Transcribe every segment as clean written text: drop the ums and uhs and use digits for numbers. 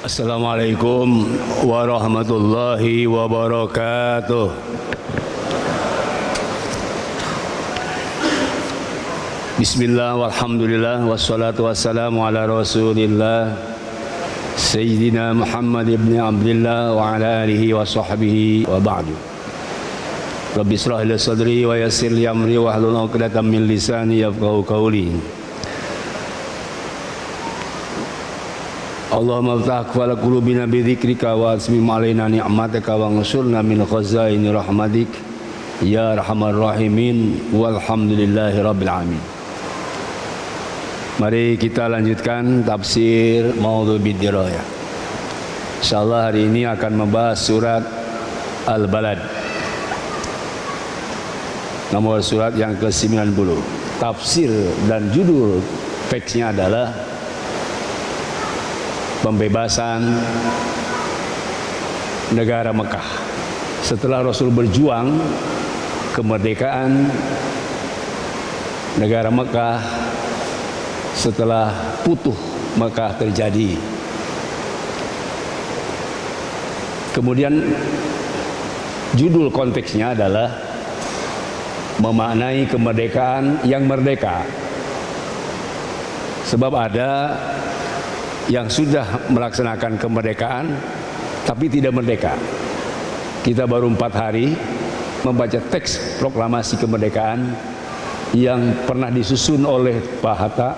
Assalamualaikum warahmatullahi wabarakatuh. Bismillah walhamdulillah wassalatu wassalamu ala rasulillah Sayyidina Muhammad ibn Abdullah wa ala alihi wa sahbihi wa ba'du. Rabbi israh li sadri wa yassir li amri wa hlul 'uqdatam min lisani yafqahu qawli. Allahumma aftah aqfala qulubina bi dzikrika wa asmim alaina ni'mataka wa ansurna min khazaini rahmatik ya arhamar rahimin walhamdulillahi rabbil alamin. Mari kita lanjutkan tafsir Maudhu' Bid-Dirayah. Insyaallah hari ini akan membahas surat Al-Balad, nomor surat yang ke-90. Tafsir dan judul teksnya adalah pembebasan negara Mekah. Setelah Rasul berjuang kemerdekaan negara Mekah, setelah Futuh Mekah terjadi, kemudian judul konteksnya adalah memaknai kemerdekaan yang merdeka. Sebab ada yang sudah melaksanakan kemerdekaan tapi tidak merdeka. Kita baru 4 hari membaca teks proklamasi kemerdekaan yang pernah disusun oleh Pak Hatta,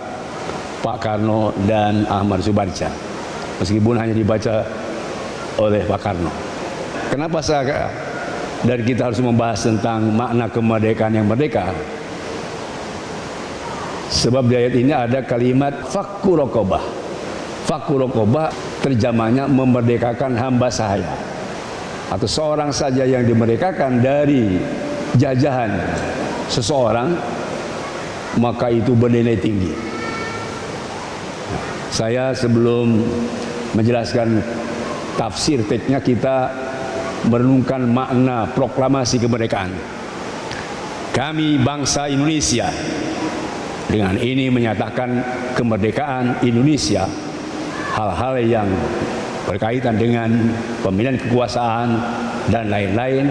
Pak Karno, dan Ahmad Subarca, meskipun hanya dibaca oleh Pak Karno. Kenapa saya dan kita harus membahas tentang makna kemerdekaan yang merdeka? Sebab di ayat ini ada kalimat fakku rokobah. Fakku rokobah terjemahnya memerdekakan hamba sahaya, atau seorang saja yang dimerdekakan dari jajahan seseorang, maka itu bernilai tinggi. Saya sebelum menjelaskan tafsir teksnya, kita merenungkan makna proklamasi kemerdekaan. Kami bangsa Indonesia dengan ini menyatakan kemerdekaan Indonesia. Hal-hal yang berkaitan dengan pemilihan kekuasaan dan lain-lain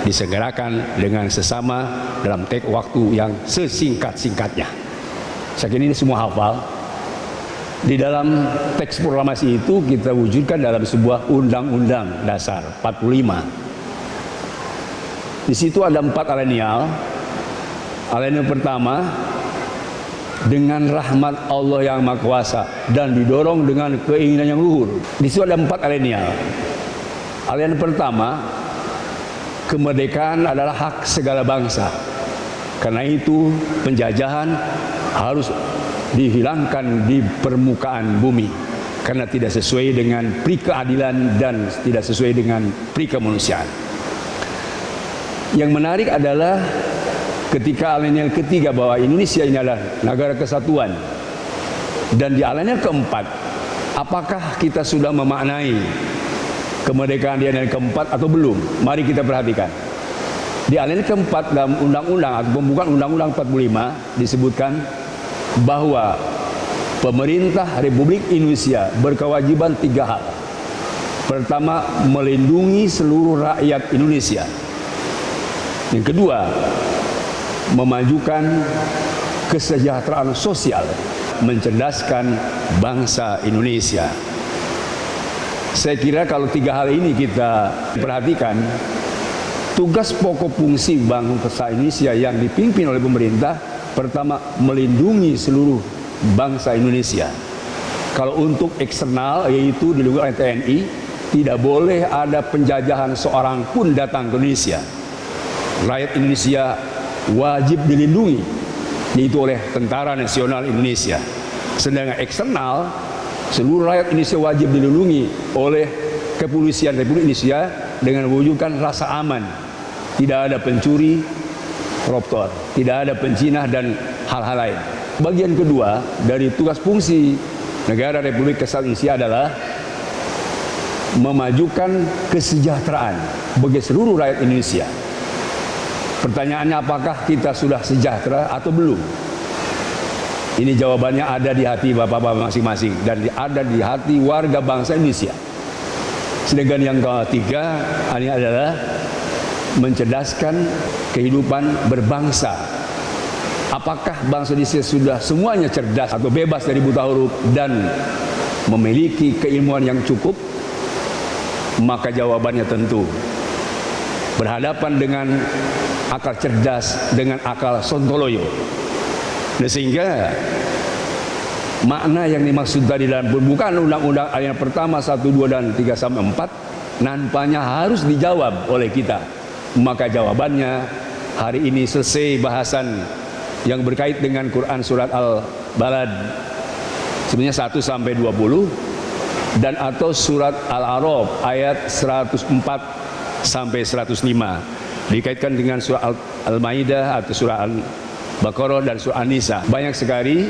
disegerakan dengan sesama dalam tek waktu yang sesingkat-singkatnya. Saya kira ini semua hafal. Di dalam teks proklamasi itu kita wujudkan dalam sebuah undang-undang dasar 45. Di situ ada 4 alenial. Alenial pertama, dengan rahmat Allah yang Maha Kuasa dan didorong dengan keinginan yang luhur. Di situ ada 4 alenial. Alenial pertama, kemerdekaan adalah hak segala bangsa. Karena itu penjajahan harus dihilangkan di permukaan bumi, karena tidak sesuai dengan pri keadilan dan tidak sesuai dengan pri kemanusiaan. Yang menarik adalah ketika alenial ketiga bahwa Indonesia ini adalah negara kesatuan, dan di alenial keempat, apakah kita sudah memaknai kemerdekaan di alenial keempat atau belum? Mari kita perhatikan. Di alenial keempat dalam undang-undang atau pembukaan undang-undang 45 disebutkan bahwa pemerintah Republik Indonesia berkewajiban 3 hal. Pertama, melindungi seluruh rakyat Indonesia. Yang kedua, memajukan kesejahteraan sosial, mencerdaskan bangsa Indonesia. Saya kira kalau 3 hal ini kita perhatikan, tugas pokok fungsi bangsa Indonesia yang dipimpin oleh pemerintah, pertama, melindungi seluruh bangsa Indonesia. Kalau untuk eksternal, yaitu dilindungi oleh TNI, tidak boleh ada penjajahan seorang pun datang ke Indonesia. Rakyat Indonesia wajib dilindungi, yaitu oleh Tentara Nasional Indonesia. Sedangkan eksternal, seluruh rakyat Indonesia wajib dilindungi oleh Kepolisian Republik Indonesia dengan mewujudkan rasa aman. Tidak ada pencuri, koruptor, tidak ada penjinah dan hal-hal lain. Bagian kedua dari tugas fungsi negara Republik Kesatuan Indonesia adalah memajukan kesejahteraan bagi seluruh rakyat Indonesia. Pertanyaannya, apakah kita sudah sejahtera atau belum? Ini jawabannya ada di hati bapak-bapak masing-masing dan ada di hati warga bangsa Indonesia. Sedangkan yang ketiga ini adalah mencerdaskan kehidupan berbangsa. Apakah bangsa Indonesia sudah semuanya cerdas atau bebas dari buta huruf dan memiliki keilmuan yang cukup? Maka jawabannya tentu berhadapan dengan akal cerdas dengan akal sontoloyo. Nah, sehingga makna yang dimaksud tadi dalam pembukaan undang-undang ayat pertama 1, 2, dan 3 sampai 4 nampaknya harus dijawab oleh kita. Maka jawabannya hari ini selesai bahasan yang berkait dengan Quran surat Al-Balad sebenarnya 1 sampai 20 dan atau surat Al-A'raf ayat 104 sampai 105 dikaitkan dengan surah Al-Maidah atau surah Al-Baqarah dan surah An-Nisa. Banyak sekali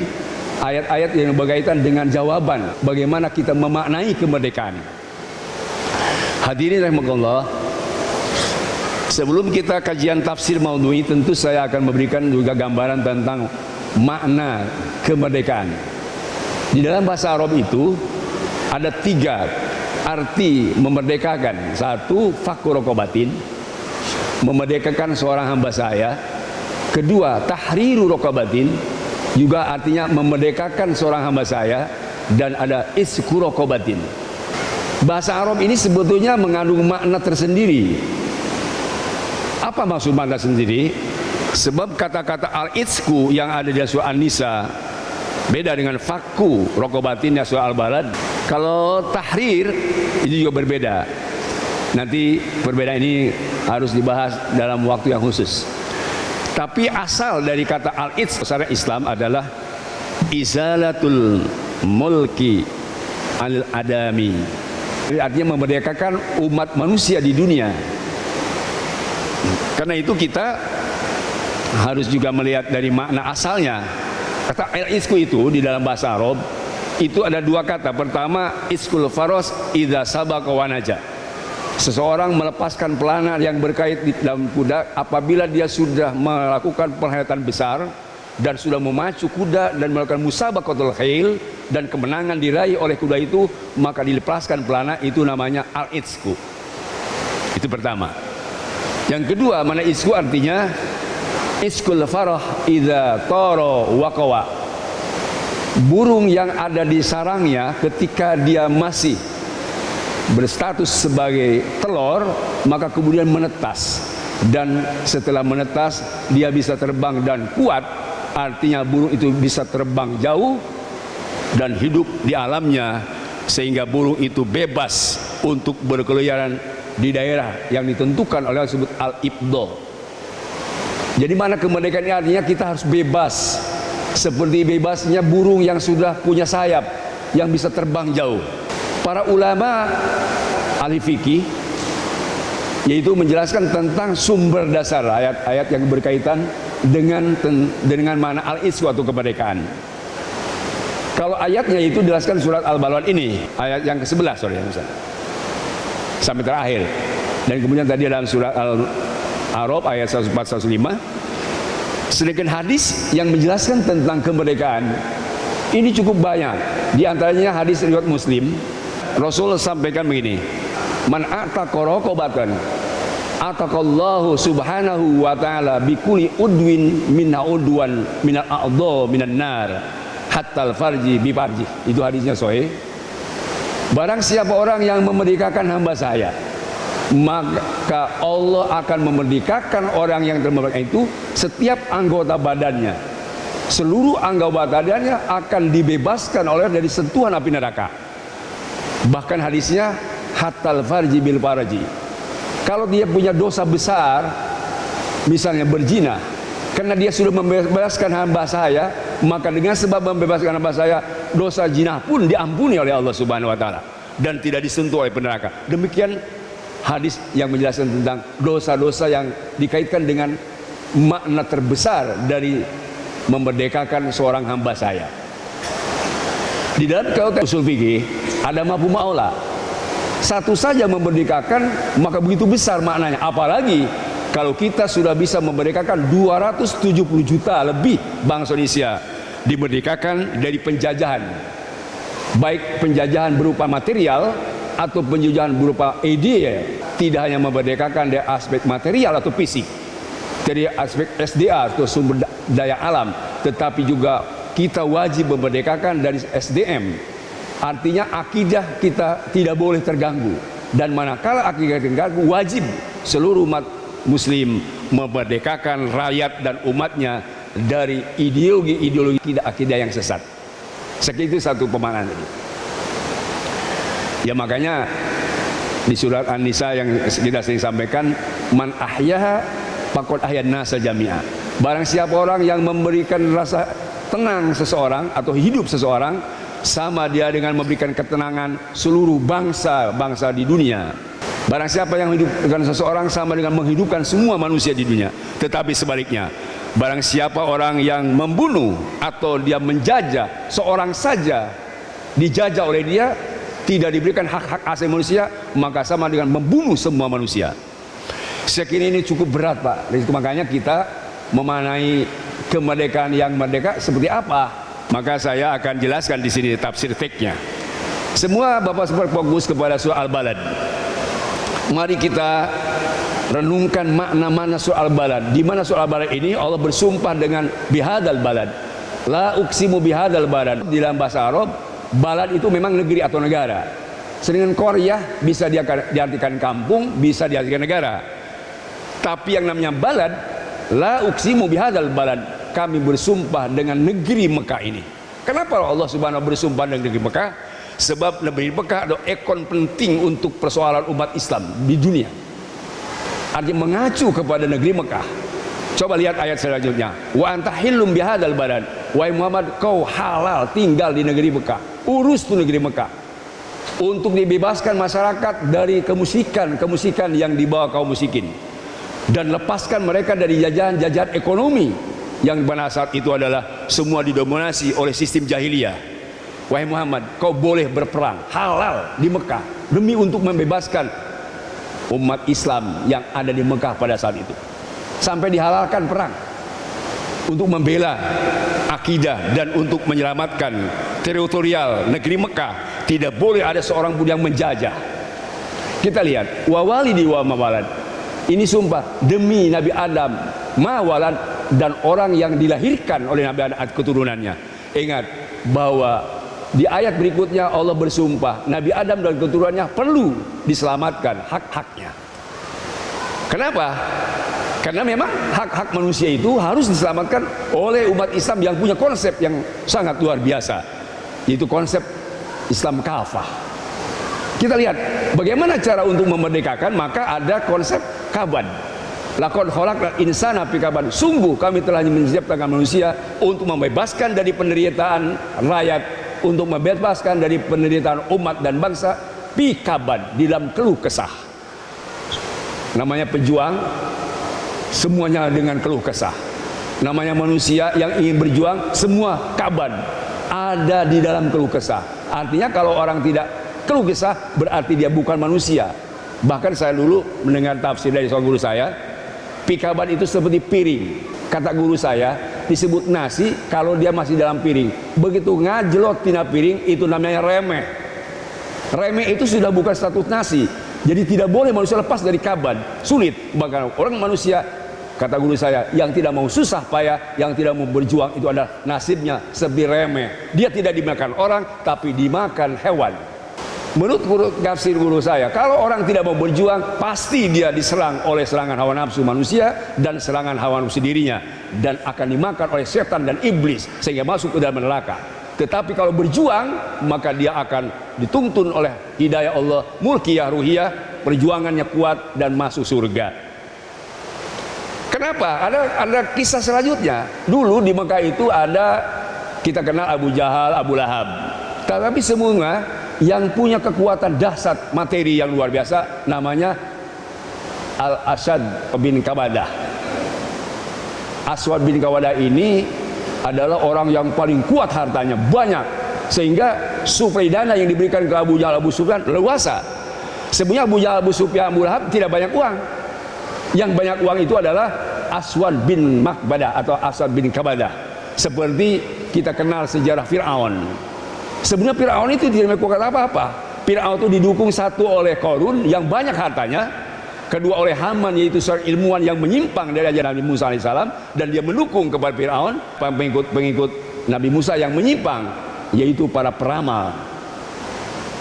ayat-ayat yang berkaitan dengan jawaban bagaimana kita memaknai kemerdekaan. Hadirin rahimakumullah, sebelum kita kajian tafsir maudhui, tentu saya akan memberikan juga gambaran tentang makna kemerdekaan. Di dalam bahasa Arab itu ada 3 arti memerdekakan. 1, fakku rokobatin, memerdekakan seorang hamba saya. 2, tahriru rokobatin, juga artinya memerdekakan seorang hamba saya. Dan ada isku rokobatin. Bahasa Arab ini sebetulnya mengandung makna tersendiri. Apa maksud makna sendiri? Sebab kata-kata al-itsku yang ada di surah An-Nisa beda dengan fakku rokobatin di surah Al-Balad. Kalau tahrir itu juga berbeda. Nanti perbedaan ini harus dibahas dalam waktu yang khusus. Tapi asal dari kata al-its secara Islam adalah izalatul mulki al-adami. Artinya memerdekakan umat manusia di dunia. Karena itu kita harus juga melihat dari makna asalnya. Kata al-isku itu di dalam bahasa Arab itu ada 2 kata. Pertama, iskul faros idza sabaqa wa naja. Seseorang melepaskan pelana yang berkait di dalam kuda apabila dia sudah melakukan penghayatan besar dan sudah memacu kuda dan melakukan musabaqatul khail dan kemenangan diraih oleh kuda itu, maka dilepaskan pelana, itu namanya al-itsku. Itu pertama. Yang kedua, mana isku artinya iskul farah idza tara waqawa. Burung yang ada di sarangnya ketika dia masih berstatus sebagai telur, maka kemudian menetas, dan setelah menetas dia bisa terbang dan kuat. Artinya burung itu bisa terbang jauh dan hidup di alamnya, sehingga burung itu bebas untuk berkeliaran di daerah yang ditentukan oleh disebut al-ibdo. Jadi mana kemerdekaan ini artinya kita harus bebas, seperti bebasnya burung yang sudah punya sayap yang bisa terbang jauh. Para ulama ahli fikih yaitu menjelaskan tentang sumber dasar ayat-ayat yang berkaitan dengan mana al-isku atau kemerdekaan. Kalau ayatnya itu dijelaskan surat Al-Balad ini, ayat yang ke-11 sampai terakhir. Dan kemudian tadi dalam surat Al-A'raf ayat 104 105. Sedangkan hadis yang menjelaskan tentang kemerdekaan ini cukup banyak. Di antaranya hadis riwayat Muslim. Rasul sampaikan begini, man ataqa raqabatan ataqallahu subhanahu wa ta'ala bikuli udwin minna udwan minal a'dha minan nar hatta al-farji bi farji. Itu hadisnya sahih. Barang siapa orang yang memerdekakan hamba saya, maka Allah akan memerdekakan orang yang termerdeka itu setiap anggota badannya. Seluruh anggota badannya akan dibebaskan oleh dari sentuhan api neraka. Bahkan hadisnya hatal farji bil farji. Kalau dia punya dosa besar, misalnya berzina, karena dia sudah membebaskan hamba saya, maka dengan sebab membebaskan hamba saya, dosa zina pun diampuni oleh Allah Subhanahu wa taala dan tidak disentuh oleh neraka. Demikian hadis yang menjelaskan tentang dosa-dosa yang dikaitkan dengan makna terbesar dari memerdekakan seorang hamba saya. Di dalam kaedah usul fikih ada mafhum aula. Satu saja memerdekakan maka begitu besar maknanya. Apalagi kalau kita sudah bisa memerdekakan 270 juta lebih bangsa Indonesia dimerdekakan dari penjajahan, baik penjajahan berupa material atau penjajahan berupa ide. Tidak hanya memerdekakan dari aspek material atau fisik, dari aspek SDA atau sumber daya alam, tetapi juga kita wajib memerdekakan dari SDM. Artinya akidah kita tidak boleh terganggu, dan manakala akidah terganggu, wajib seluruh umat muslim memerdekakan rakyat dan umatnya dari ideologi akidah yang sesat. Sekitu satu pemahaman tadi. Ya makanya di surat An-Nisa yang kita sering sampaikan, man ahyaha faqad ahyan nasa jami'a. Barang siapa orang yang memberikan rasa tenang seseorang atau hidup seseorang, sama dia dengan memberikan ketenangan seluruh bangsa di dunia. Barang siapa yang hidup dengan seseorang, sama dengan menghidupkan semua manusia di dunia. Tetapi sebaliknya, barang siapa orang yang membunuh atau dia menjajah seorang saja, dijajah oleh dia, tidak diberikan hak-hak asasi manusia, maka sama dengan membunuh semua manusia. Sekini ini cukup berat, Pak. Itu makanya kita memaknai kemerdekaan yang merdeka seperti apa. Maka saya akan jelaskan di sini tafsir teksnya. Semua Bapak fokus kepada surah Al-Balad. Mari kita renungkan makna-makna surah Al-Balad. Di mana surah Al-Balad ini Allah bersumpah dengan bihadzal balad. La uqsimu bihadzal balad. Di dalam bahasa Arab, balad itu memang negeri atau negara. Sedangkan qaryah bisa diartikan kampung, bisa diartikan negara. Tapi yang namanya balad, la uqsimu bihadzal balad, kami bersumpah dengan negeri Mekah ini. Kenapa Allah Subhanahu bersumpah dengan negeri Mekah? Sebab negeri Mekah adalah ikon penting untuk persoalan umat Islam di dunia. Artinya mengacu kepada negeri Mekah. Coba lihat ayat selanjutnya. Wa anta hillum bihadzal balad. Wahai Muhammad, kau halal tinggal di negeri Mekah. Urus tuh negeri Mekah untuk dibebaskan masyarakat dari kemusikan yang dibawa kaum musyrikin, dan lepaskan mereka dari jajahan ekonomi yang pada saat itu adalah semua didominasi oleh sistem jahiliyah. Wahai Muhammad, kau boleh berperang halal di Mekah demi untuk membebaskan umat Islam yang ada di Mekah pada saat itu. Sampai dihalalkan perang untuk membela akidah dan untuk menyelamatkan teritorial negeri Mekah. Tidak boleh ada seorang pun yang menjajah. Kita lihat, wa walidi wa mawalad. Ini sumpah demi Nabi Adam, mawalad, dan orang yang dilahirkan oleh Nabi Adam keturunannya. Ingat bahwa di ayat berikutnya Allah bersumpah Nabi Adam dan keturunannya perlu diselamatkan hak-haknya. Kenapa? Karena memang hak-hak manusia itu harus diselamatkan oleh umat Islam yang punya konsep yang sangat luar biasa, yaitu konsep Islam kafah. Kita lihat bagaimana cara untuk memerdekakan, maka ada konsep kaban. Laqad khalaqnal insana fi kabad. Sungguh kami telah menciptakan manusia untuk membebaskan dari penderitaan rakyat, untuk membebaskan dari penderitaan umat dan bangsa fi kabad, di dalam keluh kesah. Namanya pejuang semuanya dengan keluh kesah. Namanya manusia yang ingin berjuang semua kaban ada di dalam keluh kesah. Artinya kalau orang tidak keluh kesah berarti dia bukan manusia. Bahkan saya dulu mendengar tafsir dari seorang guru saya, pikaban itu seperti piring. Kata guru saya, disebut nasi kalau dia masih dalam piring. Begitu ngajelot tina piring, itu namanya remeh. Remeh itu sudah bukan status nasi. Jadi tidak boleh manusia lepas dari kaban. Sulit. Bahkan orang manusia, kata guru saya, yang tidak mau susah payah, yang tidak mau berjuang, itu adalah nasibnya seperti remeh. Dia tidak dimakan orang, tapi dimakan hewan. Menurut tafsir guru saya, kalau orang tidak mau berjuang, pasti dia diserang oleh serangan hawa nafsu manusia dan serangan hawa nafsu dirinya, dan akan dimakan oleh setan dan iblis sehingga masuk ke dalam neraka. Tetapi kalau berjuang, maka dia akan dituntun oleh hidayah Allah, mulkiyah ruhiyah, perjuangannya kuat dan masuk surga. Kenapa? Ada kisah selanjutnya. Dulu di Mekah itu ada, kita kenal Abu Jahal, Abu Lahab. Tetapi semua yang punya kekuatan dahsyat materi yang luar biasa, namanya Al-Asad bin Qabadah. Aswad bin Qabadah ini adalah orang yang paling kuat hartanya, banyak, sehingga suplai dana yang diberikan ke Abu Jahal, Abu Sufyan leluasa. Sebenarnya Abu Jahal, Abu Sufyan, Abu Lahab tidak banyak uang. Yang banyak uang itu adalah Aswad bin Qabadah atau Aswad bin Qabadah. Seperti kita kenal sejarah Fir'aun. Sebenarnya Fir'aun itu tidak melakukan apa-apa. Fir'aun itu didukung satu oleh Qarun yang banyak hartanya, kedua oleh Haman yaitu seorang ilmuwan yang menyimpang dari ajaran Nabi Musa alaihissalam, dan dia mendukung kepada Fir'aun, pengikut Nabi Musa yang menyimpang, yaitu para peramal,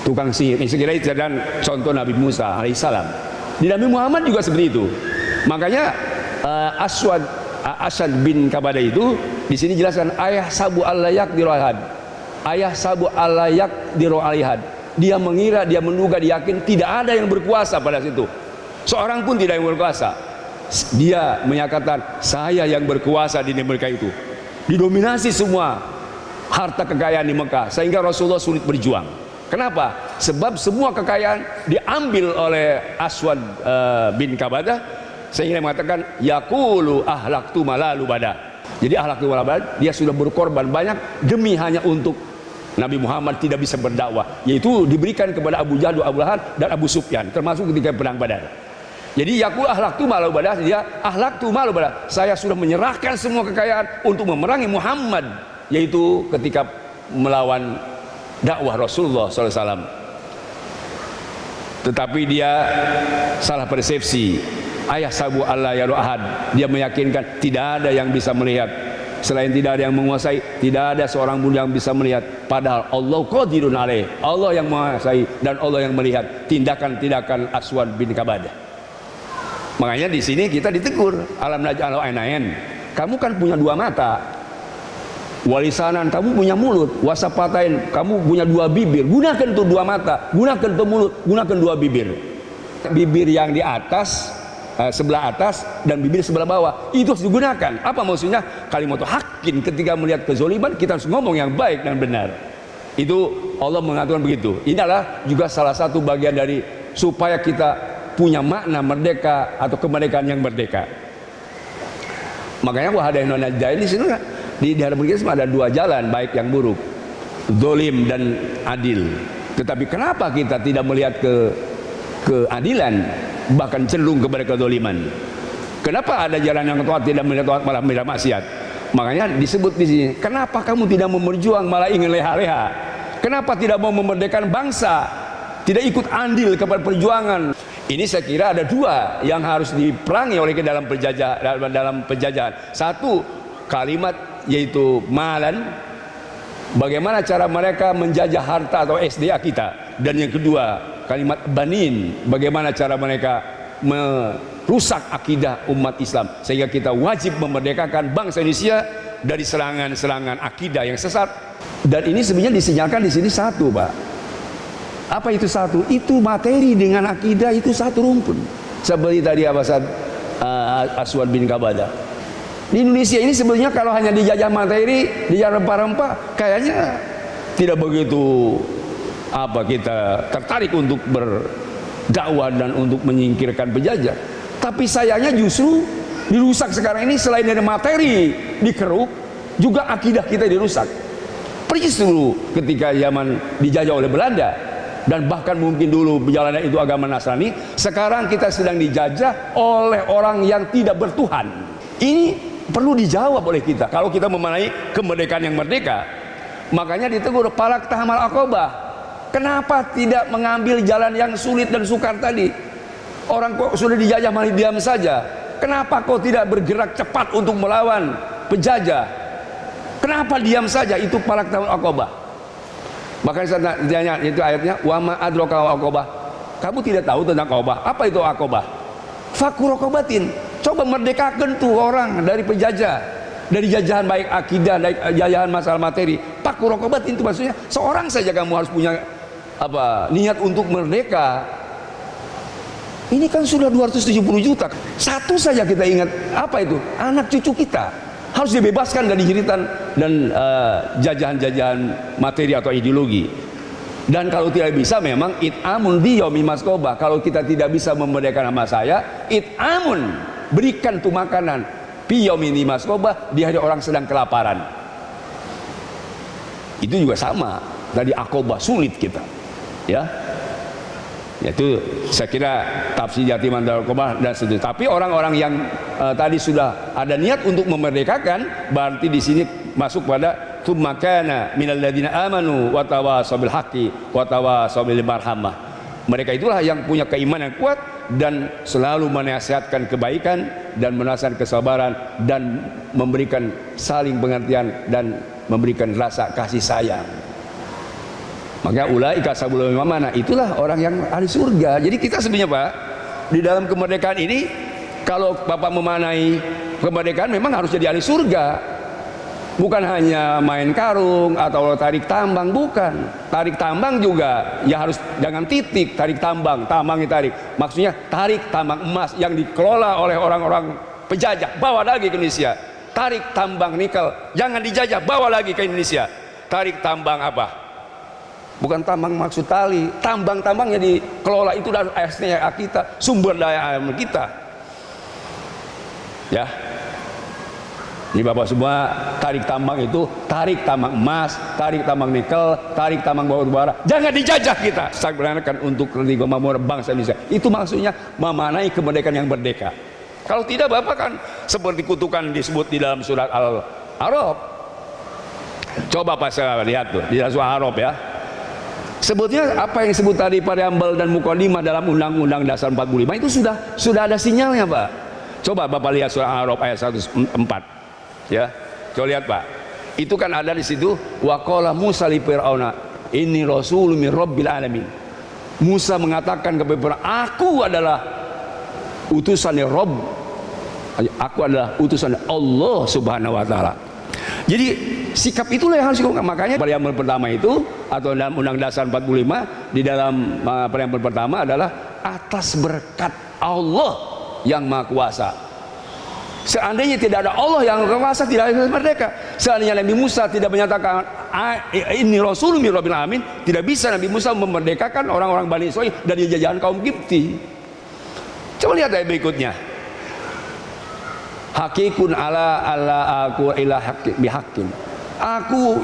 tukang sihir. Sekira itu dan contoh Nabi Musa alaihissalam. Di Nabi Muhammad juga seperti itu. Makanya Asad bin Kabadah itu di sini jelaskan ayah sabu alayak dirohad, ayah sabu alayak diroalihad. Dia mengira, dia menduga, dia yakin tidak ada yang berkuasa pada situ. Seorang pun tidak yang berkuasa. Dia menyatakan saya yang berkuasa di Mekah itu. Didominasi semua harta kekayaan di Mekah sehingga Rasulullah sulit berjuang. Kenapa? Sebab semua kekayaan diambil oleh Aswad bin Kabadah, sehingga dia mengatakan yaqulu ahlaktu malalu bada. Jadi ahlaktu malalu bada, dia sudah berkorban banyak demi hanya untuk Nabi Muhammad tidak bisa berdakwah, yaitu diberikan kepada Abu Jahal, Abu Lahab dan Abu Sufyan, termasuk ketika perang Badar. Jadi yaqul ahlaktu malu badah, dia ahlaktu malu badah, saya sudah menyerahkan semua kekayaan untuk memerangi Muhammad, yaitu ketika melawan dakwah Rasulullah SAW. Tetapi dia salah persepsi. Ayah sabu Allah ya ahad, dia meyakinkan tidak ada yang bisa melihat selain, tidak ada yang menguasai, tidak ada seorang pun yang bisa melihat, padahal Allah qadirun alaih, Allah yang menguasai dan Allah yang melihat tindakan-tindakan Aswad bin Kabadah. Makanya di sini kita ditegur, alam naj'alahu ainain, kamu kan punya dua mata, walisanan, kamu punya mulut, wasapatain, kamu punya dua bibir, gunakan tuh dua mata, gunakan tuh mulut, gunakan dua bibir. Bibir yang di atas, sebelah atas, dan bibir sebelah bawah, itu harus digunakan. Apa maksudnya? Kalimat hakin, ketika melihat kezoliman kita harus ngomong yang baik dan benar. Itu Allah mengatakan begitu. Ini adalah juga salah satu bagian dari supaya kita punya makna merdeka atau kemerdekaan yang merdeka. Makanya wahdain najdain di sini di hadapan kita ada dua jalan, baik yang buruk, zalim dan adil. Tetapi kenapa kita tidak melihat keadilan, bahkan cenderung kepada kezaliman? Kenapa ada jalan yang taat tidak melihat taat, malah melihat maksiat? Makanya disebut di sini, kenapa kamu tidak mau berjuang malah ingin leha-leha? Kenapa tidak mau memerdekakan bangsa, tidak ikut andil kepada perjuangan? Ini saya kira ada dua yang harus diperangi oleh kita dalam penjajahan. Satu, kalimat yaitu malan, bagaimana cara mereka menjajah harta atau SDA kita. Dan yang kedua, kalimat banin, bagaimana cara mereka merusak akidah umat Islam, sehingga kita wajib memerdekakan bangsa Indonesia dari serangan-serangan akidah yang sesat. Dan ini sebenarnya disenyalkan di sini satu, Pak. Apa itu satu? Itu materi dengan akidah itu satu rumpun. Seperti tadi Aswad bin Kabadah. Di Indonesia ini sebenarnya kalau hanya dijajah materi, dijajah rempah-rempah, kayaknya tidak begitu kita tertarik untuk berdakwah dan untuk menyingkirkan penjajah. Tapi sayangnya justru dirusak sekarang ini, selain dari materi dikeruk, juga akidah kita dirusak. Persis dulu ketika zaman dijajah oleh Belanda, dan bahkan mungkin dulu perjalanan itu agama Nasrani, sekarang kita sedang dijajah oleh orang yang tidak bertuhan. Ini perlu dijawab oleh kita kalau kita memaknai kemerdekaan yang merdeka. Makanya ditegur palak tahamal aqobah, kenapa tidak mengambil jalan yang sulit dan sukar tadi? Orang kok sudah dijajah malah diam saja. Kenapa kau tidak bergerak cepat untuk melawan penjajah? Kenapa diam saja? Itu palak tahamal aqobah. Makanya saya tanya, itu ayatnya wa ma adraka aqobah. Kamu tidak tahu tentang aqobah? Apa itu aqobah? Fakur aqobatin. Coba merdekakan tuh orang dari penjajah, dari jajahan baik akidah, dari jajahan masalah materi. Fakur aqobatin itu maksudnya seorang saja kamu harus punya niat untuk merdeka. Ini kan sudah 270 juta. Satu saja kita ingat, apa itu? Anak cucu kita harus dibebaskan dari jeritan dan jajahan-jajahan materi atau ideologi. Dan kalau tidak bisa, memang it'amun di yaumi maskobah. Kalau kita tidak bisa memerdekakan nama saya, it'amun, berikan tuh makanan fi yaumi maskobah, di hari orang sedang kelaparan. Itu juga sama, tadi akobah sulit kita, ya. Yaitu saya kira tafsir Yatiman Darul Qobah dan seterusnya. Tapi orang-orang yang tadi sudah ada niat untuk memerdekakan, berarti di sini masuk pada tsumma kana minal ladzina amanu wa tawasaw bil haqqi wa tawasaw bil marhamah. Mereka itulah yang punya keimanan kuat dan selalu menasihatkan kebaikan dan menasihatkan kesabaran dan memberikan saling pengertian dan memberikan rasa kasih sayang. Maka ulaika sabulul mamana, itulah orang yang ahli surga. Jadi kita sebenarnya Pak, di dalam kemerdekaan ini, kalau Bapak memanai kemerdekaan memang harus jadi ahli surga. Bukan hanya main karung atau tarik tambang, bukan. Tarik tambang juga ya harus jangan titik, tarik tambang, tambang ditarik. Maksudnya tarik tambang emas yang dikelola oleh orang-orang penjajah, bawa lagi ke Indonesia. Tarik tambang nikel, jangan dijajah, bawa lagi ke Indonesia. Tarik tambang apa? Bukan tambang maksud tali, tambang-tambangnya dikelola, itu dari aslinya kita, sumber daya alam kita. Ya. Ini Bapak semua, tarik tambang itu, tarik tambang emas, tarik tambang nikel, tarik tambang batu bara. Jangan dijajah kita. Saya beranakan untuk kemakmuran bangsa Indonesia. Itu maksudnya memanai kemerdekaan yang merdeka. Kalau tidak Bapak kan seperti kutukan disebut di dalam surat Al-A'raf. Coba Pak saya lihat tuh di dalam surat Al-A'raf ya. Sebetulnya apa yang disebut tadi preambel dan mukadimah dalam Undang-Undang Dasar 45 itu sudah ada sinyalnya Pak. Coba Bapak lihat surat Al-A'raf ayat 104. Ya, coba lihat Pak. Itu kan ada di situ waqala Musa li Fir'auna inni rasulun min rabbil alamin. Musa mengatakan kepada Fir'aun, aku adalah utusan Rabb. Aku adalah utusan Allah Subhanahu wa taala. Jadi sikap itulah yang harus dilakukan. Makanya preambel pertama itu atau dalam Undang Dasar 45 di dalam preambel pertama adalah atas berkat Allah yang Maha Kuasa. Seandainya tidak ada Allah yang kuasa, tidak ada merdeka. Seandainya Nabi Musa tidak menyatakan ini Rasulun min Rabbil alamin, tidak bisa Nabi Musa memerdekakan orang-orang Bani Israil dari jajahan kaum Kipti. Coba lihat ayat berikutnya. Hakikun ala aku ila haqqi bihaqqin. Aku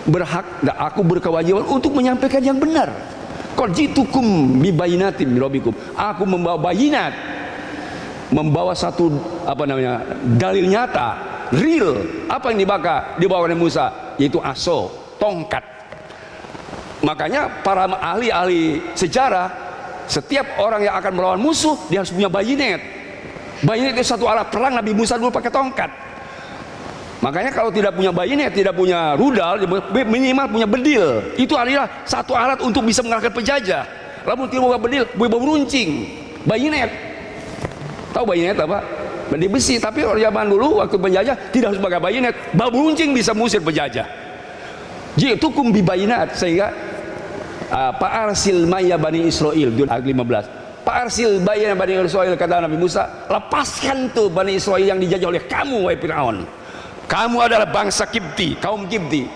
berhak, aku berkewajiban untuk menyampaikan yang benar. Qad jitukum bibayinatin min rabbikum. Aku membawa bayinat, membawa satu dalil nyata, real. Apa yang dibawa oleh Musa, yaitu aso, tongkat. Makanya para ahli sejarah, setiap orang yang akan melawan musuh dia harus punya bayinet. Bayinet itu satu alat perang. Nabi Musa dulu pakai tongkat. Makanya kalau tidak punya bayinet, tidak punya rudal, minimal punya bedil. Itu adalah satu alat untuk bisa mengalahkan penjajah. Lalu tidak punya bedil, bawa runcing, bayinet. Tahu bayinet apa? Bedil besi. Tapi orang zaman dulu waktu penjajah tidak harus pakai bayinet, babu runcing bisa mengusir penjajah. Jitukum bi bayinat, sehingga Pak Arsil Maya Bani Israil ayat 15. Pak Arsil Maya Bani Israil, kata Nabi Musa, lepaskan tuh Bani Israil yang dijajah oleh kamu wahai Fir'aun. Kamu adalah bangsa Kipti, kaum Kipti.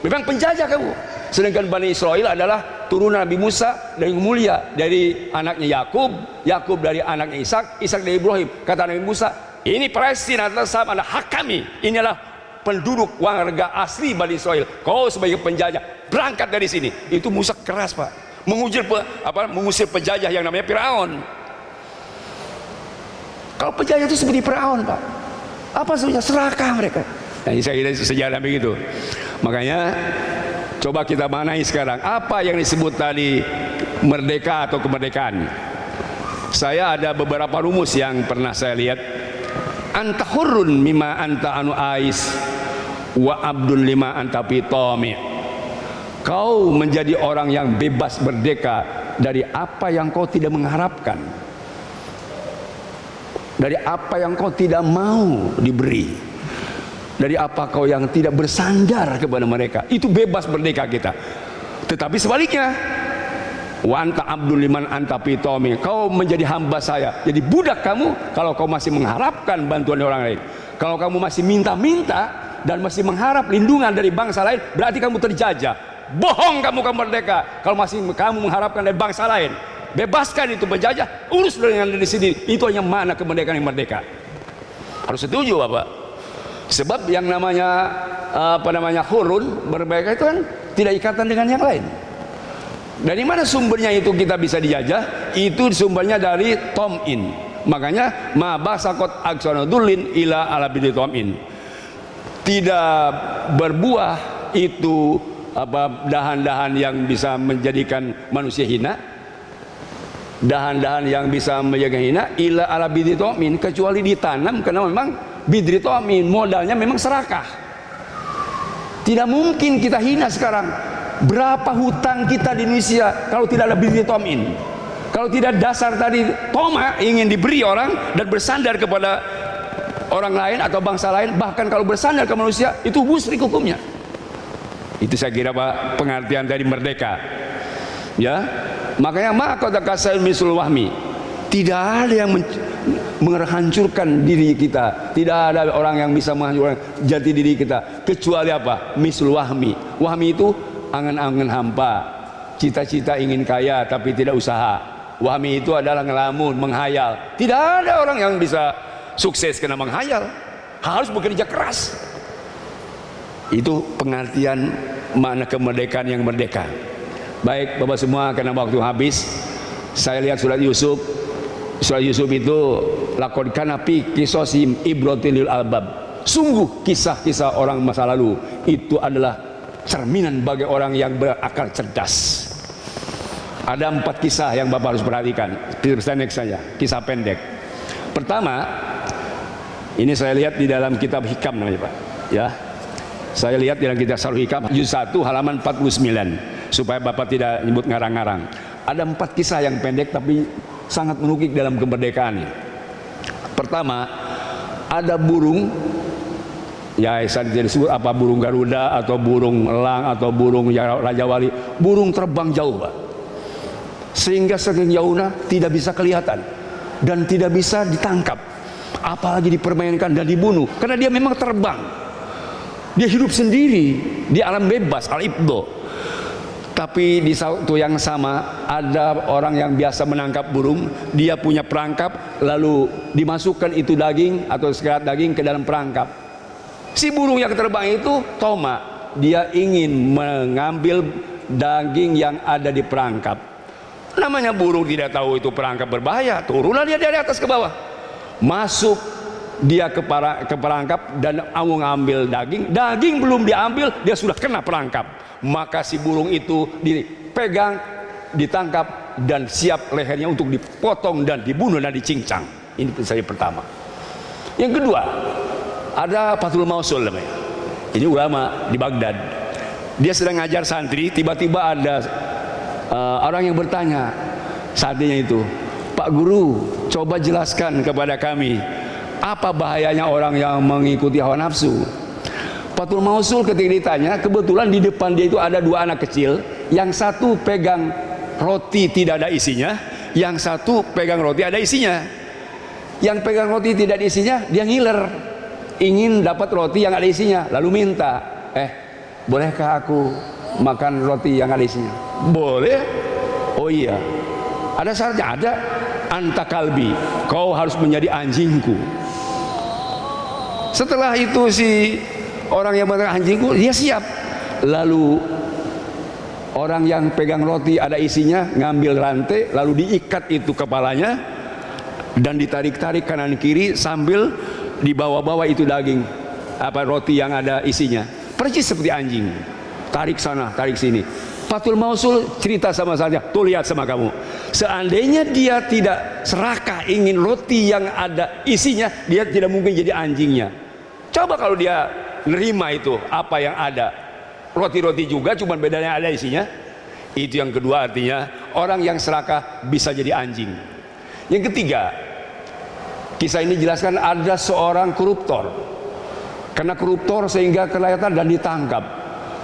Memang penjajah kamu. Sedangkan Bani Israil adalah turunan Nabi Musa dari mulia, dari anaknya Yakub, Yakub dari anaknya Ishak, Ishak dari Ibrahim. Kata Nabi Musa, ini Palestina atas sama ada hak kami. Inilah penduduk warga asli Bani Israil. Kau sebagai penjajah berangkat dari sini. Itu Musa keras Pak. Mengusir penjajah yang namanya Firaun. Kalau penjajah itu seperti Firaun Pak. Apa sebenarnya serakah mereka. Nah, ini saya kira sejarah begitu. Makanya coba kita manai sekarang apa yang disebut tadi merdeka atau kemerdekaan. Saya ada beberapa rumus yang pernah saya lihat. Anta hurrun mimma anta anu ais wa abdun lima anta pitami. Kau menjadi orang yang bebas merdeka dari apa yang kau tidak mengharapkan, dari apa yang kau tidak mau diberi, dari apa kau yang tidak bersandar kepada mereka. Itu bebas merdeka kita. Tetapi sebaliknya, wa anta abdul liman anta pitami, kau menjadi hamba saya, jadi budak kamu kalau kau masih mengharapkan bantuan dari orang lain. Kalau kamu masih minta-minta dan masih mengharap lindungan dari bangsa lain, berarti kamu terjajah. Bohong kamu merdeka kalau masih kamu mengharapkan dari bangsa lain. Bebaskan itu penjajah, urus dengan dari sini. Itu hanya mana kemerdekaan yang merdeka. Harus setuju Bapak. Sebab yang namanya hurun, merdeka itu kan tidak ikatan dengan yang lain. Dari mana sumbernya itu kita bisa dijajah? Itu sumbernya dari tom'in. Makanya ma basakot aksonodulin ila ala bidi tom'in. tidak berbuah itu dahan-dahan yang bisa menjadikan manusia hina, dahan-dahan yang bisa menjaga hina ila ala bidri to'min, kecuali ditanam, karena memang bidri to'min modalnya memang serakah. Tidak mungkin kita hina sekarang. Berapa hutang kita di Indonesia kalau tidak ada bidri to'min, kalau tidak dasar tadi toma, ingin diberi orang dan bersandar kepada orang lain atau bangsa lain, bahkan kalau bersandar ke manusia, itu musyrik hukumnya. Itu saya kira Pak, pengertian dari merdeka. Ya, makanya maka kasal misul wahmi, tidak ada yang menghancurkan diri kita, tidak ada orang yang bisa menghancurkan jati diri kita kecuali apa? Misul wahmi. Wahmi itu angan-angan hampa, cita-cita ingin kaya tapi tidak usaha. Wahmi itu adalah ngelamun, menghayal. Tidak ada orang yang bisa sukses karena menghayal, harus bekerja keras. Itu pengertian makna kemerdekaan yang merdeka. Baik Bapak semua, karena waktu habis, saya lihat surat Yusuf. Surat Yusuf itu lakon kana fi qisasim ibrotil albab. Sungguh kisah-kisah orang masa lalu itu adalah cerminan bagi orang yang berakal cerdas. Ada 4 kisah yang Bapak harus perhatikan. Pendek saja, kisah pendek. Pertama, ini saya lihat di dalam kitab Hikam namanya Pak. Ya, saya lihat di dalam kitab Sarul Hikam juz 1 halaman 49, supaya Bapak tidak nyebut ngarang-ngarang. Ada 4 kisah yang pendek tapi sangat menukik dalam kemerdekaan ini. Pertama, ada burung, ya saya tidak disebut apa, burung Garuda atau burung elang atau burung Raja Wali, burung terbang jauh Pak, sehingga saking jauhnya tidak bisa kelihatan dan tidak bisa ditangkap, apalagi dipermainkan dan dibunuh, karena dia memang terbang, dia hidup sendiri di alam bebas, al-ibdo. Tapi di waktu yang sama ada orang yang biasa menangkap burung, dia punya perangkap, lalu dimasukkan itu daging atau sekerat daging ke dalam perangkap. Si burung yang terbang itu toma, dia ingin mengambil daging yang ada di perangkap. Namanya burung tidak tahu itu perangkap berbahaya, turunlah dia dari atas ke bawah, masuk dia ke perangkap dan mau ngambil daging belum diambil dia sudah kena perangkap. Maka si burung itu dipegang, ditangkap dan siap lehernya untuk dipotong dan dibunuh dan dicincang. Ini saya pertama. Yang kedua, ada Fathul Mausul namanya. Ini ulama di Baghdad. Dia sedang ngajar santri, tiba-tiba ada orang yang bertanya, santrinya itu, Pak Guru, coba jelaskan kepada kami apa bahayanya orang yang mengikuti hawa nafsu. Fathul Mausul ketika ditanya, kebetulan di depan dia itu ada 2 anak kecil, yang satu pegang roti tidak ada isinya, yang satu pegang roti ada isinya. Yang pegang roti tidak ada isinya, dia ngiler, ingin dapat roti yang ada isinya, lalu minta, bolehkah aku makan roti yang ada isinya? Boleh. Oh iya, ada syaratnya, ada. Anta kalbi, kau harus menjadi anjingku. Setelah itu si orang yang mengatakan anjingku, dia siap. Lalu orang yang pegang roti ada isinya ngambil rantai, lalu diikat itu kepalanya dan ditarik-tarik kanan kiri sambil dibawa-bawa itu daging roti yang ada isinya, persis seperti anjing, tarik sana tarik sini. Fathul Mausul cerita sama saya, tuh lihat sama kamu, seandainya dia tidak serakah ingin roti yang ada isinya, dia tidak mungkin jadi anjingnya. Coba kalau dia nerima itu apa yang ada, roti-roti juga cuman bedanya ada isinya. Itu yang kedua, artinya orang yang serakah bisa jadi anjing. Yang ketiga, kisah ini jelaskan ada seorang koruptor, karena koruptor sehingga kelihatan dan ditangkap,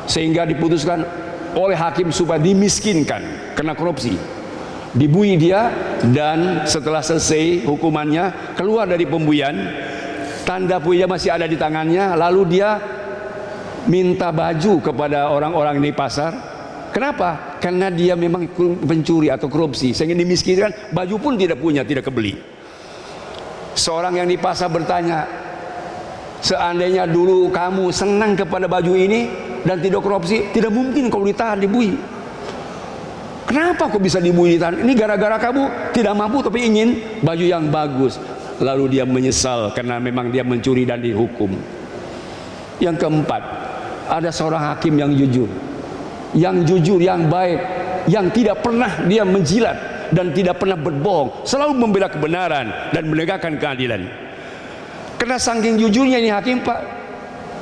sehingga diputuskan oleh hakim supaya dimiskinkan karena korupsi. Dibui dia, dan setelah selesai hukumannya keluar dari pembuian, tanda puinya masih ada di tangannya, lalu dia minta baju kepada orang-orang di pasar. Kenapa? Karena dia memang pencuri atau korupsi sehingga dimiskinkan, baju pun tidak punya, tidak kebeli. Seorang yang di pasar bertanya, seandainya dulu kamu senang kepada baju ini dan tidak korupsi, tidak mungkin kau ditahan, dibui. Kenapa kau bisa dibui, ditahan? Ini gara-gara kamu tidak mampu tapi ingin baju yang bagus. Lalu dia menyesal karena memang dia mencuri dan dihukum. Yang keempat, ada seorang hakim yang jujur, yang baik, yang tidak pernah dia menjilat dan tidak pernah berbohong, selalu membela kebenaran dan menegakkan keadilan. Karena saking jujurnya ini hakim Pak,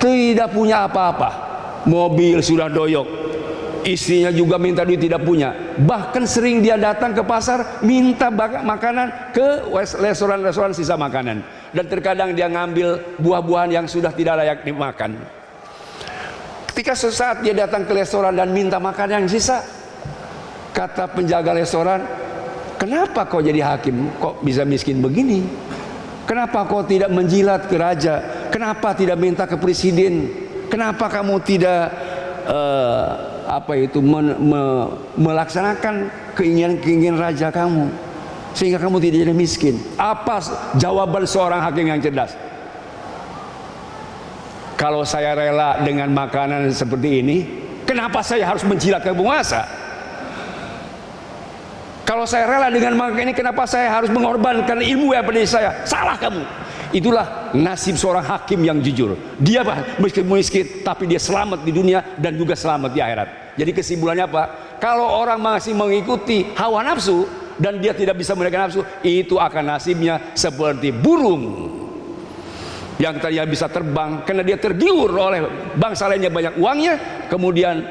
tidak punya apa-apa, mobil sudah doyok, istrinya juga minta duit tidak punya, bahkan sering dia datang ke pasar minta makanan ke restoran-restoran sisa makanan, dan terkadang dia ngambil buah-buahan yang sudah tidak layak dimakan. Ketika sesaat dia datang ke restoran dan minta makan yang sisa, kata penjaga restoran, kenapa kau jadi hakim, kok bisa miskin begini? Kenapa kau tidak menjilat ke raja? Kenapa tidak minta ke presiden? Kenapa kamu tidak melaksanakan keinginan raja kamu, sehingga kamu tidak jadi miskin? Apa jawaban seorang hakim yang cerdas? Kalau saya rela dengan makanan seperti ini, kenapa saya harus menjilat ke penguasa? Kalau saya rela dengan makanan ini, kenapa saya harus mengorbankan ilmu yang pada saya? Salah kamu. Itulah nasib seorang hakim yang jujur. Dia miskin, tapi dia selamat di dunia dan juga selamat di akhirat. Jadi kesimpulannya apa? Kalau orang masih mengikuti hawa nafsu dan dia tidak bisa menaikkan nafsu, itu akan nasibnya seperti burung yang tadinya bisa terbang, karena dia tergiur oleh bangsa lainnya banyak uangnya, kemudian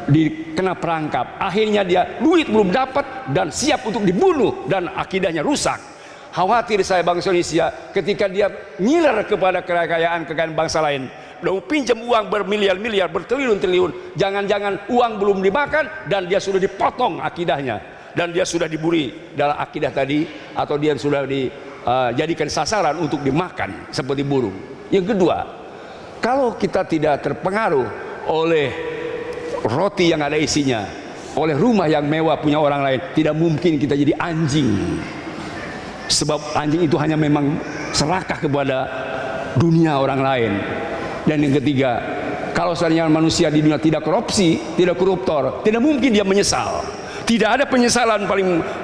dikena perangkap, akhirnya dia duit belum dapat dan siap untuk dibunuh dan akidahnya rusak. Khawatir saya bangsa Indonesia ketika dia ngiler kepada kekayaan bangsa lain, udah pinjam uang bermiliar-miliar, bertriliun-triliun, jangan-jangan uang belum dimakan dan dia sudah dipotong akidahnya, dan dia sudah diburi dalam akidah tadi, atau dia sudah dijadikan sasaran untuk dimakan seperti burung. Yang kedua, kalau kita tidak terpengaruh oleh roti yang ada isinya, oleh rumah yang mewah punya orang lain, tidak mungkin kita jadi anjing. Sebab anjing itu hanya memang serakah kepada dunia orang lain. Dan yang ketiga, kalau seandainya manusia di dunia tidak korupsi, tidak koruptor, tidak mungkin dia menyesal. Tidak ada penyesalan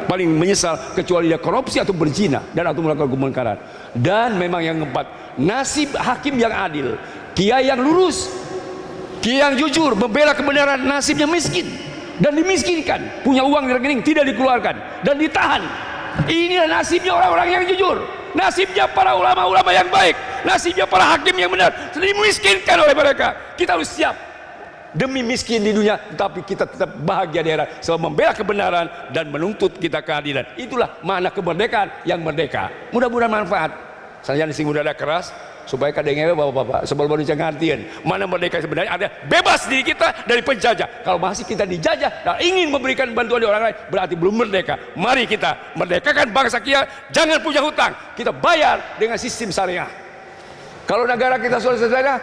paling menyesal kecuali dia korupsi atau berzina dan atau melakukan kemungkaran. Dan memang yang keempat, nasib hakim yang adil, kiai yang lurus, kiai yang jujur, membela kebenaran, nasibnya miskin dan dimiskinkan, punya uang di rekening tidak dikeluarkan dan ditahan. Inilah nasibnya orang-orang yang jujur, nasibnya para ulama-ulama yang baik, nasibnya para hakim yang benar, dimiskinkan oleh mereka. Kita harus siap demi miskin di dunia, tetapi kita tetap bahagia di akhirat, sebab membela kebenaran dan menuntut kita keadilan. Itulah makna kemerdekaan yang merdeka. Mudah-mudahan manfaat. Saya di sini udah ada keras supaya kadang-kadang bapak-bapak sebelum baru ngertiin mana merdeka sebenarnya. Ada bebas diri kita dari penjajah. Kalau masih kita dijajah dan ingin memberikan bantuan di orang lain, berarti belum merdeka. Mari kita merdekakan bangsa kita, jangan punya hutang, kita bayar dengan sistem syariah. Kalau negara kita sudah syariah,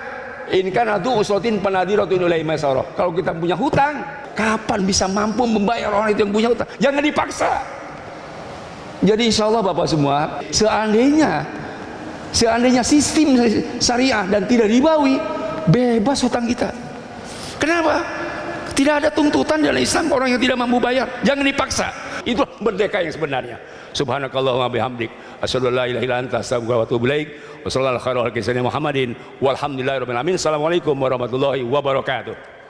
ini kan atu usrotin panadiratun ilaihi maisarah. Kalau kita punya hutang, kapan bisa mampu membayar orang itu yang punya hutang? Jangan dipaksa. Jadi insya Allah bapak semua, seandainya sistem syariah dan tidak ribawi, bebas hutang kita. Kenapa? Tidak ada tuntutan dalam Islam orang yang tidak mampu bayar. Jangan dipaksa. Itu merdeka yang sebenarnya. Subhanakallahumma bihamdik, asyhadu an la ilaha illa anta, astaghfiruka wa atubu ilaik. Wassallallahu alaihi wa sallam Muhammadin walhamdulillahirabbil alamin. Assalamualaikum warahmatullahi wabarakatuh.